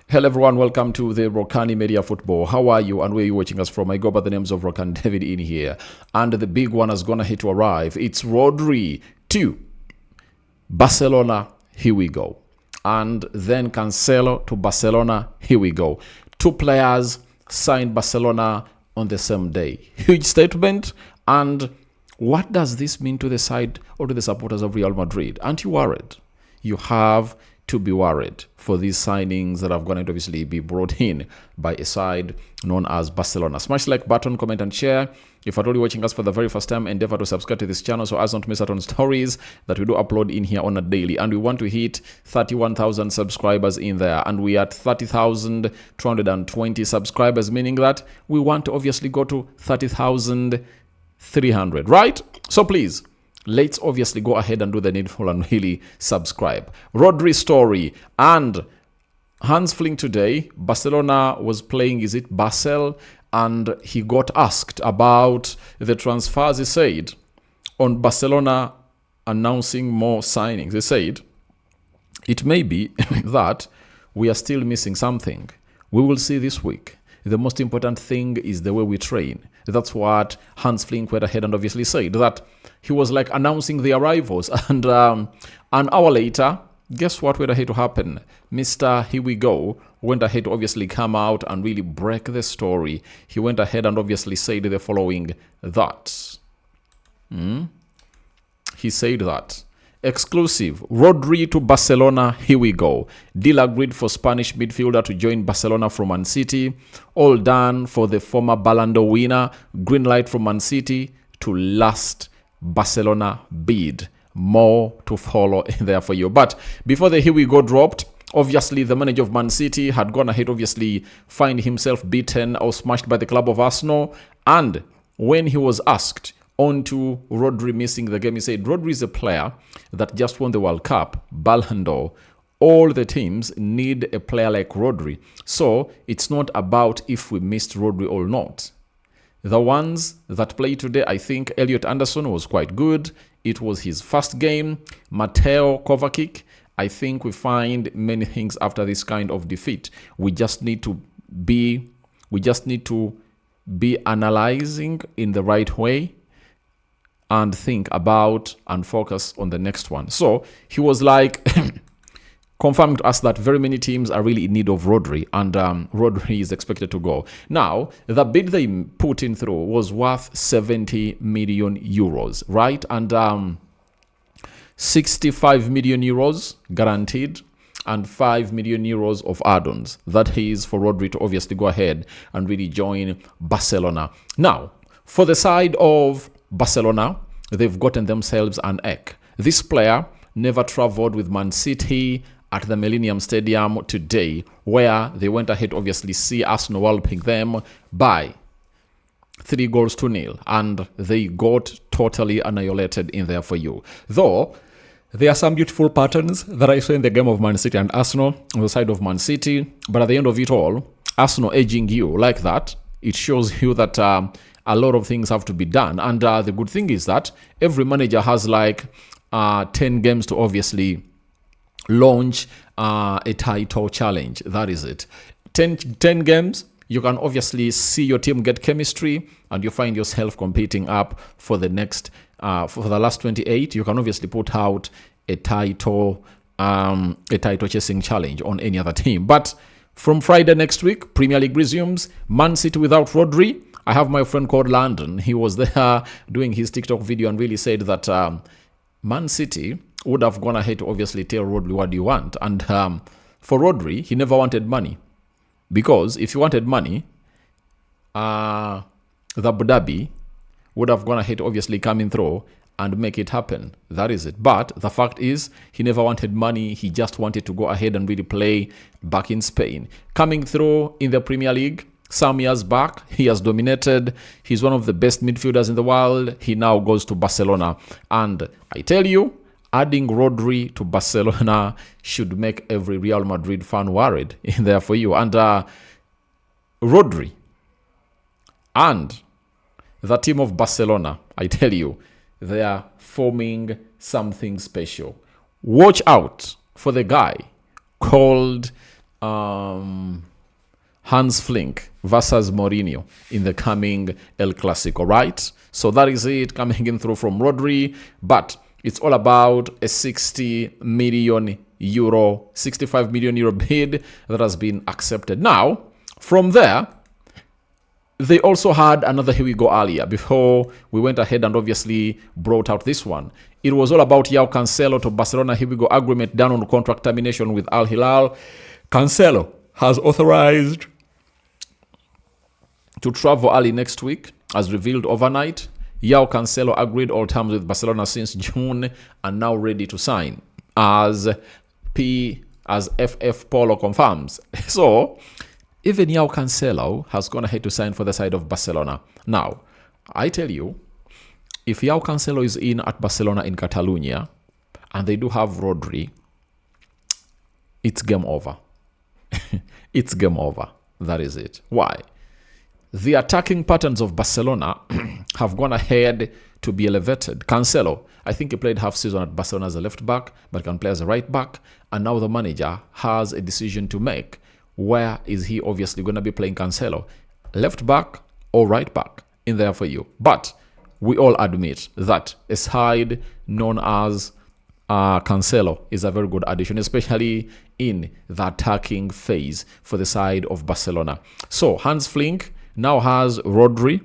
Hello everyone, welcome to the Rokani Media Football. How are you and where are you watching us from? I go by the names of Rokani David in here. And the big one is gonna hit to arrive. It's Rodri to Barcelona. Here we go. And then Cancelo to Barcelona. Here we go. Two players signed Barcelona on the same day. Huge statement. And what does this mean to the side or to the supporters of Real Madrid? Aren't you worried? You have to be worried for these signings that are going to obviously be brought in by a side known as Barcelona. Smash the like button, comment and share. If you're already watching us for the very first time, endeavor to subscribe to this channel so as not to miss out on stories that we do upload in here on a daily. And we want to hit 31,000 subscribers in there. And we are at 30,220 subscribers, meaning that we want to obviously go to 30,300, right? So please, let's obviously go ahead and do the needful and really subscribe. Rodri story and Hans Flick today. Barcelona was playing, is it Basel? And he got asked about the transfers. He said, on Barcelona announcing more signings, he said, it may be that we are still missing something. We will see this week. The most important thing is the way we train. That's what Hans Flick went ahead and obviously said, that he was like announcing the arrivals. And an hour later, guess what went ahead to happen? Mr. Here we go went ahead to obviously come out and really break the story. He went ahead and obviously said the following, that he said that exclusive, Rodri to Barcelona, here we go. Deal agreed for Spanish midfielder to join Barcelona from Man City. All done for the former Ballon d'Or winner. Green light from Man City to last Barcelona bid. More to follow there for you. But before the here we go dropped, obviously the manager of Man City had gone ahead, obviously find himself beaten or smashed by the club of Arsenal. And when he was asked on to Rodri missing the game, he said Rodri is a player that just won the World Cup, Ballon d'Or. All the teams need a player like Rodri. So it's not about if we missed Rodri or not. The ones that played today, I think Elliot Anderson was quite good. It was his first game. Mateo Kovacic, I think we find many things after this kind of defeat. We just need to be analyzing in the right way and think about and focus on the next one. So he was like confirming to us that very many teams are really in need of Rodri, and Rodri is expected to go. Now, the bid they put in through was worth 70 million euros, right? And 65 million euros guaranteed and 5 million euros of add-ons. That is for Rodri to obviously go ahead and really join Barcelona. Now, for the side of Barcelona, they've gotten themselves an egg. This player never traveled with Man City at the Millennium Stadium today, where they went ahead to obviously see Arsenal walloping them by 3-0, and they got totally annihilated in there for you. Though there are some beautiful patterns that I saw in the game of Man City and Arsenal on the side of Man City, but at the end of it all, Arsenal edging you like that, it shows you that a lot of things have to be done. And the good thing is that every manager has like 10 games to obviously launch a title challenge. That is it. 10 games, you can obviously see your team get chemistry and you find yourself competing up for the next, for the last 28. You can obviously put out a title chasing challenge on any other team. But from Friday next week, Premier League resumes. Man City without Rodri. I have my friend called London. He was there doing his TikTok video and really said that Man City would have gone ahead to obviously tell Rodri, what do you want? And for Rodri, he never wanted money. Because if he wanted money, the Abu Dhabi would have gone ahead to obviously come in through and make it happen. That is it. But the fact is, he never wanted money. He just wanted to go ahead and really play back in Spain. Coming through in the Premier League, some years back, he has dominated. He's one of the best midfielders in the world. He now goes to Barcelona. And I tell you, adding Rodri to Barcelona should make every Real Madrid fan worried in there for you. And Rodri and the team of Barcelona, I tell you, they are forming something special. Watch out for the guy called Hans Flink versus Mourinho in the coming El Clásico, right? So that is it coming in through from Rodri, but it's all about a 65 million euro bid that has been accepted. Now, from there, they also had another here we go earlier before we went ahead and obviously brought out this one. It was all about João Cancelo to Barcelona. Here we go, agreement done on contract termination with Al Hilal. Cancelo has authorized to travel early next week, as revealed overnight. João Cancelo agreed all terms with Barcelona since June and now ready to sign, as FF Polo confirms. So, even João Cancelo has gone ahead to sign for the side of Barcelona. Now, I tell you, if João Cancelo is in at Barcelona in Catalonia, and they do have Rodri, it's game over. It's game over. That is it. Why? The attacking patterns of Barcelona have gone ahead to be elevated. Cancelo, I think he played half season at Barcelona as a left back, but can play as a right back. And now the manager has a decision to make. Where is he obviously going to be playing Cancelo? Left back or right back? In there for you. But we all admit that a side known as Cancelo is a very good addition, especially in the attacking phase for the side of Barcelona. So Hans Flink now has Rodri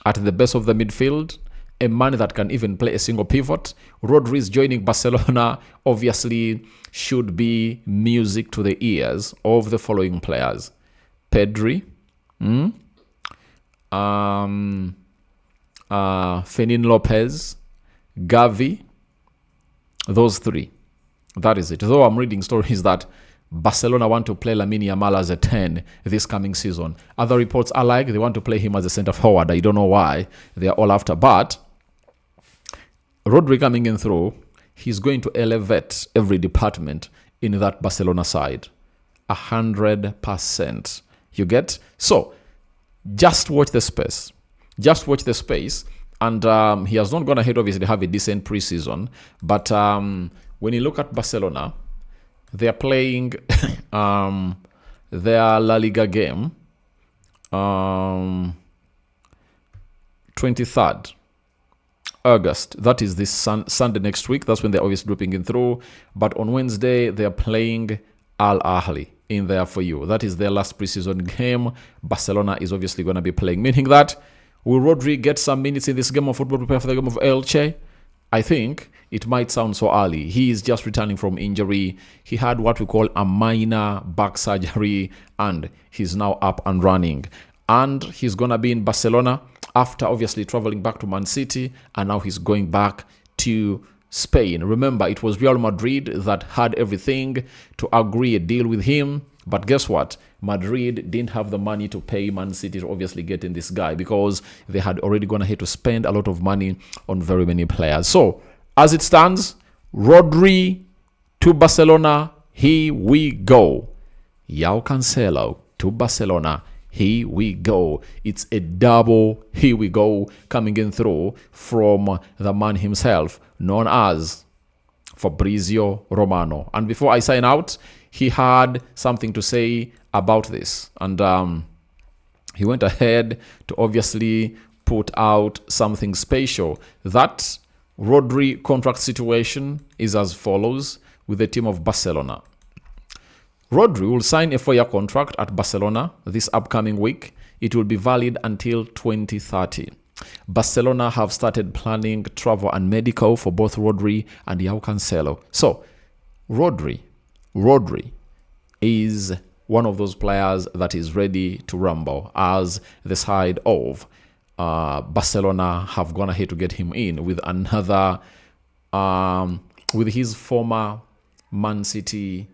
at the base of the midfield, a man that can even play a single pivot. Rodri is joining Barcelona, obviously should be music to the ears of the following players. Pedri, Fermin Lopez, Gavi, those three. That is it. Though I'm reading stories that Barcelona want to play Lamine Yamal as a 10 this coming season. Other reports are like they want to play him as a center forward. I don't know why. They are all after. But Rodri coming in through, he's going to elevate every department in that Barcelona side. 100%. You get? So, just watch the space. Just watch the space. And he has not gone ahead, obviously, to have a decent preseason. But when you look at Barcelona, they are playing their La Liga game 23rd August. That is this Sunday next week. That's when they're obviously dropping in through. But on Wednesday, they're playing Al Ahly in there for you. That is their last preseason game. Barcelona is obviously going to be playing, meaning that will Rodri get some minutes in this game of football, prepare for the game of Elche? I think it might sound so early. He is just returning from injury. He had what we call a minor back surgery, and he's now up and running. And he's going to be in Barcelona after obviously traveling back to Man City, and now he's going back to Spain. Remember, it was Real Madrid that had everything to agree a deal with him. But guess what? Madrid didn't have the money to pay Man City to obviously get in this guy because they had already gone ahead to spend a lot of money on very many players. So, as it stands, Rodri to Barcelona, here we go. João Cancelo to Barcelona, here we go. It's a double here we go coming in through from the man himself, known as Fabrizio Romano. And before I sign out, he had something to say about this. And he went ahead to obviously put out something special. That Rodri contract situation is as follows with the team of Barcelona. Rodri will sign a 4-year contract at Barcelona this upcoming week. It will be valid until 2030. Barcelona have started planning travel and medical for both Rodri and João Cancelo. So, Rodri is one of those players that is ready to rumble, as the side of Barcelona have gone ahead to get him in with another, with his former Man City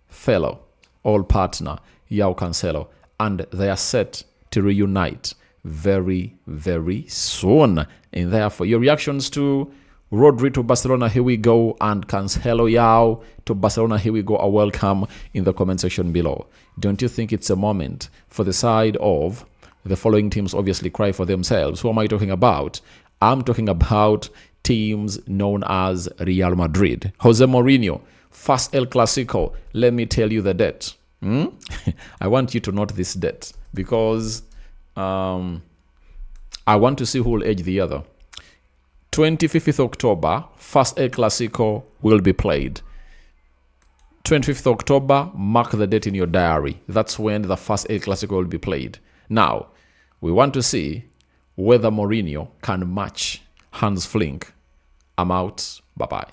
fellow, old partner, João Cancelo, and they are set to reunite very, very soon. And therefore, your reactions to Rodri to Barcelona, here we go, and Cancelo João to Barcelona, here we go, are welcome in the comment section below. Don't you think it's a moment for the side of the following teams obviously cry for themselves? Who am I talking about? I'm talking about teams known as Real Madrid. Jose Mourinho First El Clasico, let me tell you the date. I want you to note this date because I want to see who will edge the other. 25th October, first El Clasico will be played. 25th October, mark the date in your diary. That's when the first El Clasico will be played. Now, we want to see whether Mourinho can match Hans Flick. I'm out. Bye-bye.